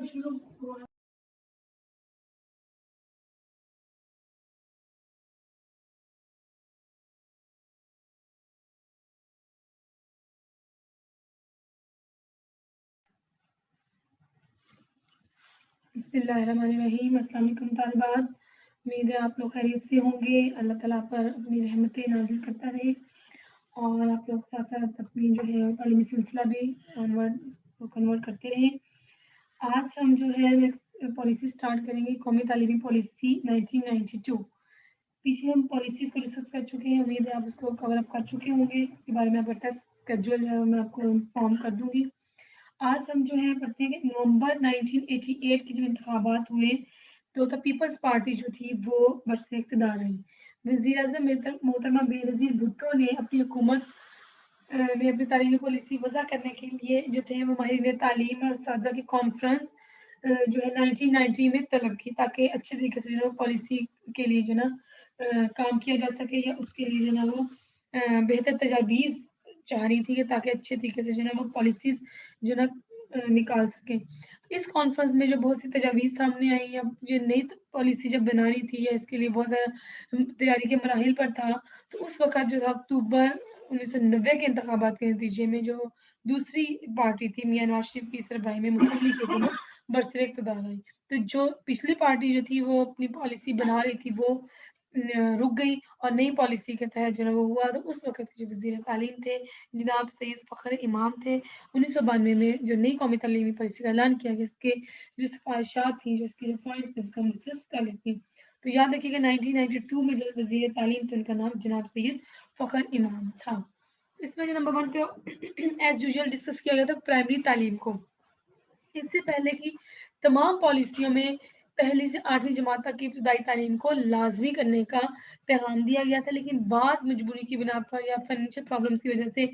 बिस्मिल्लाहिर्रहमानिर्रहीम। अस्सलाम वालेकुम तालिबात, उम्मीद है आप लोग खैरियत से होंगे। अल्लाह ताला पर अपनी रहमतें नाज़िल करता रहे और आप लोग साथ साथ अपनी जो है तालीमी सिलसिला भी कन्वर्ट करते रहें। आज हम जो है नेक्स्ट पॉलिसी स्टार्ट करेंगे, कौमी तालीमी पॉलिसी 1992। पीछे हम पॉलिसीज़ को डिस्कस कर चुके हैं, उम्मीद है आप उसको कवर अप कर चुके होंगे। इसके बारे में आपका टेस्ट शेड्यूल है मैं आपको इन्फॉर्म कर दूँगी। आज हम जो है पढ़ते हैं कि नवंबर 1988 के जब इंतखाबात हुए तो द पीपल्स पार्टी जो थी वो बरसर इक़्तिदार रही। वज़ीर-ए-आज़म मोहतरमा बेनज़ीर भुट्टो ने अपनी हुकूमत में अपनी तालीमी पॉलिसी वज़ा करने के लिए जो थे वो माहिरीन तालीम और असातिज़ा की कॉन्फ्रेंस जो है 1990 में तलब की, ताकि अच्छे तरीके से जो है पॉलिसी के लिए जो ना काम किया जा सके या उसके लिए जो ना वो बेहतर तजावीज़ चाह रही थी ताकि अच्छे तरीके से जो है वो पॉलिसीज़ जो ना निकाल सकें। इस कॉन्फ्रेंस में जो बहुत सी तजावीज़ सामने आई, अब ये नई पॉलिसी जब बनानी थी या इसके लिए बहुत ज़्यादा तैयारी के मराहिल पर था, तो उस वक़्त जो था अक्टूबर 1990 के इंतखाबात के नतीजे में जो दूसरी पार्टी थी मियाँ नवाज़ शरीफ की सरबराही में मुस्लिम लीग के वो बरसर इक़्तिदार आई। तो जो पिछली पार्टी जो थी वो अपनी पॉलिसी बना रही थी वो रुक गई और नई पॉलिसी के तहत जो है वो हुआ। तो उस वक़्त के जो वज़ीर तालीम थे जनाब सैयद फ़खर इमाम थे। 1992 में जो नई कौमी तालीमी पॉलिसी का ऐलान किया गया, इसके जो सिफ़ारिशात थी, जो इसके जो पॉइंट्स थे उसको हम डिस्कस कर लेते हैं। तो याद रखिएगा 1992 में जो वज़ीर तालीम थे उनका नाम जनाब सैयद फ़खर इमाम था। इसमें जो नंबर 1 पे एज़ यूजुअल डिस्कस किया गया था प्राइमरी तालीम को। इससे पहले की तमाम पॉलिसियों में पहली से 8वीं जमात तक की इब्तदाई तालीम को लाज़मी करने का पैगाम दिया गया था, लेकिन बाज़ मजबूरी की बिना पर या फाइनेंशियल प्रॉब्लम्स की वजह से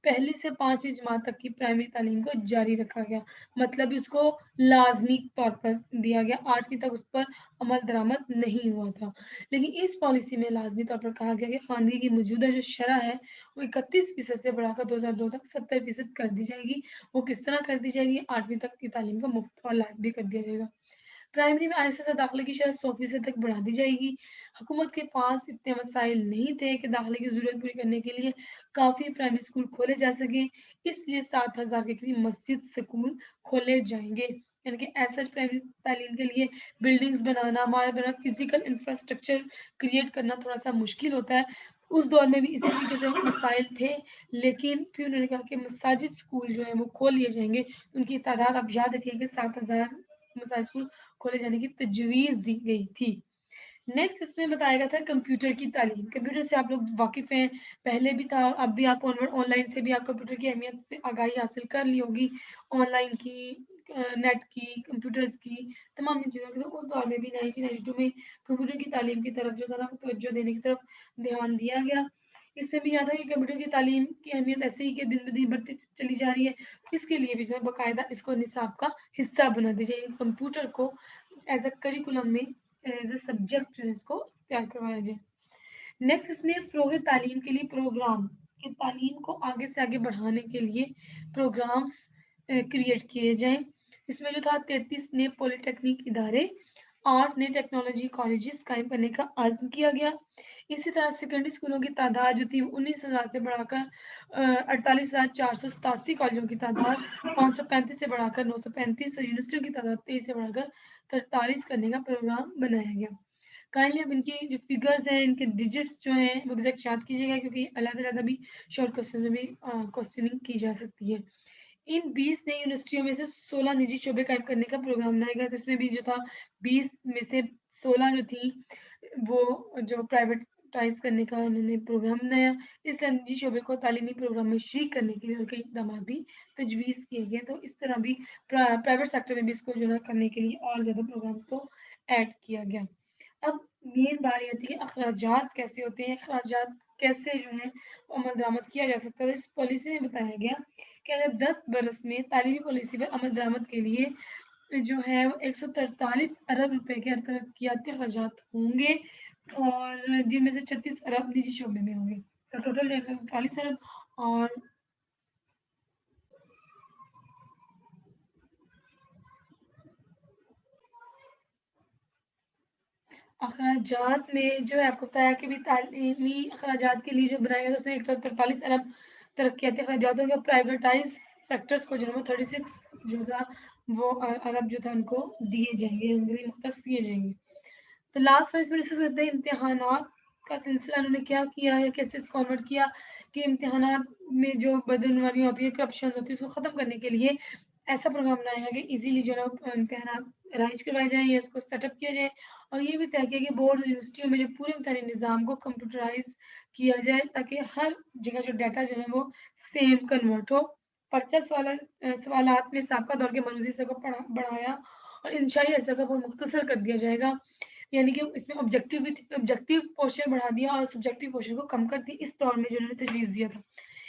पहली से 5वीं जमात तक की प्राइमरी तालीम को जारी रखा गया। मतलब उसको लाज़मी तौर पर दिया गया, 8वीं तक उस पर अमल दरामद नहीं हुआ था। लेकिन इस पॉलिसी में लाज़मी तौर पर कहा गया कि ख़वानगी की मौजूदा जो शरह है वो 31% से बढ़ाकर 2002 तक 70% कर दी जाएगी। वो किस तरह कर दी जाएगी? 8वीं तक की तालीम को मुफ्त और लाज़मी कर दिया जाएगा। प्राइमरी में आहिस्ता-सा दाखिले की शरह 100% तक बढ़ा दी जाएगी। हुकूमत के पास इतने वसाइल नहीं थे कि दाखिले की ज़रूरत पूरी करने के लिए काफ़ी प्राइमरी स्कूल खोले जा सकें, इसलिए 7,000 के करीब मस्जिद स्कूल खोले जाएँगे। यानी कि एज़ सच प्राइमरी तालीम के लिए बिल्डिंग्स बनाना, इमारत बनाना, फिज़िकल इंफ्रास्ट्रक्चर क्रिएट करना थोड़ा-सा मुश्किल होता है। उस दौर में भी इसी तरीके से मसाइल थे, लेकिन फिर उन्होंने कहा कि मसाजिद स्कूल जो हैं वो खोल लिए जाएँगे। उनकी तादाद आप याद रखिए कि 7,000 मसाजिद स्कूल खोले जाने की तजवीज़ दी गई थी। नेक्स्ट इसमें बताया गया था कंप्यूटर की तालीम। कंप्यूटर से आप लोग वाकिफ़ हैं, पहले भी था, अब भी आप ऑनलाइन से भी आप कंप्यूटर की अहमियत से आगाही हासिल कर ली होगी। ऑनलाइन की नेट की, कंप्यूटर्स की, तमाम इन चीज़ों की। तो उस दौर में भी 1992 में कंप्यूटर की तालीम की तरफ जो था ना तवज्जो देने की तरफ ध्यान दिया गया। इससे भी याद है कि कंप्यूटर की तालीम की अहमियत ऐसे ही कि दिन-ब-दिन बढ़ती चली जा रही है। इसके लिए भी जो है बाकायदा इसको निसाब का हिस्सा बना दिया जाए। कंप्यूटर को एज़ अ करिकुलम में एज़ अ सब्जेक्ट जो है इसको तैयार करवाया जाए। नेक्स्ट इसमें फ़रोग़ तालीम के लिए प्रोग्राम कि तालीम को आगे से आगे बढ़ाने के लिए प्रोग्राम्स क्रिएट किए जाएँ। इसमें जो था 33 नए पॉलिटेक्निक इदारे, 8 नए टेक्नोलॉजी कॉलेजेस कायम करने का अज़्म किया गया। इसी तरह सेकेंडरी स्कूलों की तादाद जो थी 19,000 से बढ़ाकर 48,487 कॉलेजों की तादाद 535 से बढ़ाकर 935 और यूनिवर्सिटियों की तादाद 23 से बढ़ाकर 43 करने का प्रोग्राम बनाया गया। काइंडली अब इनकी जो फिगर्स हैं, इनके डिजिट्स जो हैं वो एग्ज़ैक्ट याद कीजिएगा क्योंकि अलग-अलग अभी शॉर्ट क्वेश्चन में भी क्वेश्चनिंग की जा सकती है। इन 20 नई यूनिवर्सिटियों में से 16 निजी शोबे कायम करने का प्रोग्राम बनाया गया। तो इसमें भी जो था 20 में से 16 जो थी वो जो प्राइवेटाइज़ करने का उन्होंने प्रोग्राम बनाया। इस निजी शोबे को तालीमी प्रोग्राम में शरीक करने के लिए और कई इक़दामात भी तजवीज़ किए गए। तो इस तरह भी प्राइवेट सेक्टर में भी इसको जो है करने के लिए और ज़्यादा प्रोग्राम्स को ऐड किया गया। अब मेन बारी आती है अखराजात कैसे होते हैं, अखराजात कैसे जो है अमल दरामद किया जा सकता है। इस पॉलिसी में बताया गया कि अगर 10 बरस में तालीमी पॉलिसी पर अमल दरामद के लिए जो है वो 143 अरब रुपए के तरक्याती अखराजात होंगे और जिनमें से 36 अरब निजी शोबे में होंगे। तो टोटल 143 अरब और अखराजात में जो है आपको पता है कि भी तालीमी अखराजात के लिए जो बनाया गया था उसमें 143 अरब तरक्याती अखराजातों के प्राइवेटाइज सेक्टर्स को जो है 36 जो था वो अरब जो था उनको दिए जाएंगे, मुख्तस किए जाएंगे। तो लास्ट में इसमें डिस्कस करते हैं इम्तिहानात का सिलसिला उन्होंने क्या किया है, कैसे इसको कन्वर्ट किया कि इम्तिहानात में जो बदनवानी होती है, करप्शन होती है, उसको ख़त्म करने के लिए ऐसा प्रोग्राम बनाएगा कि इजीली जो है इम्तिहानात राइज करवाए जाएँ या उसको सेटअप किया जाए और ये भी तय किया कि बोर्ड यूनिवर्सिटियों में जो पूरे इम्तिहानी निज़ाम को कंप्यूटराइज किया जाए ताकि हर जगह जो डाटा जो है वो सेम कन्वर्ट हो। पर्चा सवालात में साबका दौर के मरूजी हिस्से को बढ़ाया और इंशाई हिस्से को मुख्तसर कर दिया जाएगा, यानी कि इसमें ऑब्जेक्टिव पोर्शन बढ़ा दिया और सब्जेक्टिव पोर्शन को कम कर दिया। इस दौर में जो उन्होंने तजवीज़ दिया था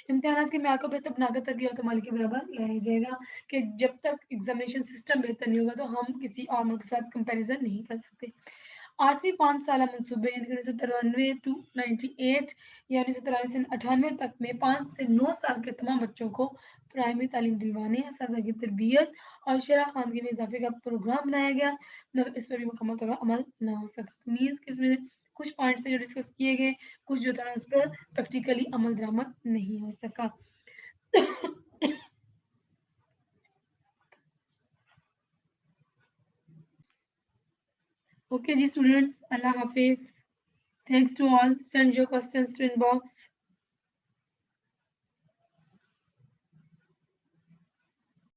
इम्तिहानात के मैयार को बेहतर बनाकर तरक्की और कमाल के बराबर लाया जाएगा कि जब तक एग्जामिनेशन सिस्टम बेहतर नहीं होगा तो हम किसी और मुल्क के साथ कंपैरिजन नहीं कर सकते। 8वीं 5 साल मंसूबे यानी 1993 टू 98 या 1993 से 98 तक में 5 से 9 साल के तमाम बच्चों को प्राइमरी तालीम दिलवाने, असातिज़ा की तरबियत और शरह ख़वानगी में इजाफे का प्रोग्राम बनाया गया, मगर इस पर भी मुकम्मल तौर पर अमल ना हो सका। मीन्स कि इसमें कुछ पॉइंट्स जो डिस्कस किए गए, कुछ जो था उस पर प्रैक्टिकली अमल दरामद नहीं हो सका। ओके जी स्टूडेंट्स, अल्लाह हाफिज। Thanks to all. Send your questions to inbox.